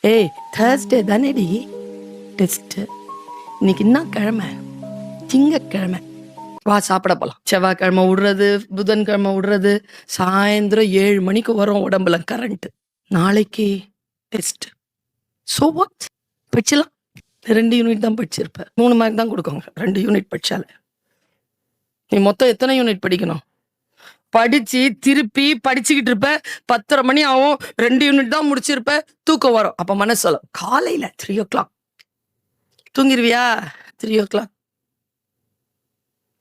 ஏய் Thursday தானேடி test. இன்னைக்கு என்ன கிழமை? திங்கக்கிழமை. வா சாப்பிட போலாம். செவ்வாய்க்கிழமை விடுறது, புதன்கிழமை விடுறது, சாயந்தரம் 7 மணிக்கு வரும் உடம்புல கரண்ட். நாளைக்கு டெஸ்ட். So what? படிச்சலாம். 2 யூனிட் தான் படிச்சிருப்ப. 3 மார்க் தான் கொடுக்கோங்க 2 யூனிட் படிச்சால. நீ மொத்தம் எத்தனை யூனிட் படிக்கணும்? படிச்சு திருப்பி படிச்சுக்கிட்டு இருப்ப. 10:30 மணி ஆகும். 2 யூனிட் தான் முடிச்சிருப்ப. தூக்கம் வரும். அப்ப மனசு சொல்லும், காலையில 3 o'clock தூங்கிருவியா? 3 o'clock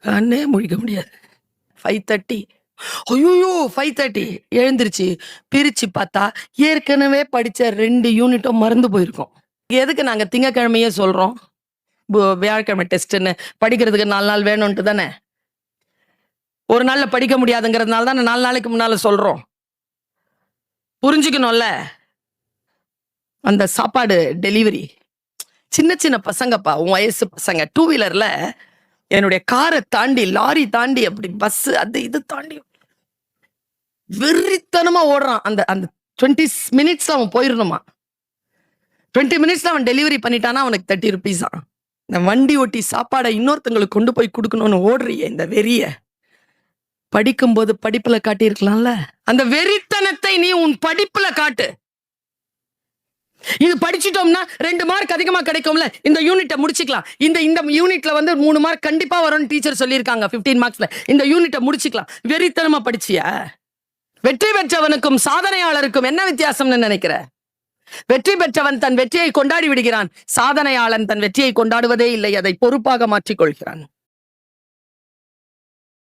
கண்ணே முழிக்க முடியாது. 5:30 ஐயோ 5:30 எழுந்திருச்சு பிரிச்சு பார்த்தா ஏற்கனவே படிச்ச 2 யூனிட்டும் மறந்து போயிருக்கோம். எதுக்கு நாங்க திங்கக்கிழமையே சொல்றோம் வியாழக்கிழமை டெஸ்ட்ன்னு? படிக்கிறதுக்கு 4 நாள் வேணும்ட்டு தானே. ஒரு நாள்ல படிக்க முடியாதுங்கிறதுனால தான் 4 நாளைக்கு முன்னால சொல்றோம். புரிஞ்சுக்கணும்ல. அந்த சாப்பாடு டெலிவரி சின்ன சின்ன பசங்கப்பா, உன் வயசு பசங்க 2 வீலர்ல என்னுடைய காரை தாண்டி, லாரி தாண்டி, அப்படி பஸ் அது இது தாண்டி வெறித்தனமா ஓடுறான். அந்த அந்த 20 மினிட்ஸ் அவன் போயிடணுமா. 20 மினிட்ஸ்ல அவன் டெலிவரி பண்ணிட்டானா அவனுக்கு 30 rupees. இந்த வண்டி ஓட்டி சாப்பாடை இன்னொருத்தங்களுக்கு கொண்டு போய் கொடுக்கணும்னு ஓடுறிய இந்த வெறிய படிக்கும்போது படிப்புல காட்டியிருக்கலாம்ல. அந்த வெறித்தனத்தை நீ உன் படிப்புல காட்டு. இது படிச்சுட்டோம்னா 2 மார்க் அதிகமா கிடைக்கும்ல. இந்த யூனிட்டை முடிச்சுக்கலாம். இந்த யூனிட்ல 3 மார்க் கண்டிப்பா வரும்னு டீச்சர் சொல்லியிருக்காங்க 15 மார்க்ஸ்ல. இந்த யூனிட்டை முடிச்சுக்கலாம். வெறித்தனமா படிச்சியா? வெற்றி பெற்றவனுக்கும் சாதனையாளருக்கும் என்ன வித்தியாசம்னு நினைக்கிற? வெற்றி பெற்றவன் தன் வெற்றியை கொண்டாடி விடுகிறான். சாதனையாளன் தன் வெற்றியை கொண்டாடுவதே இல்லை, அதை பொறுப்பாக மாற்றிக் கொள்கிறான்.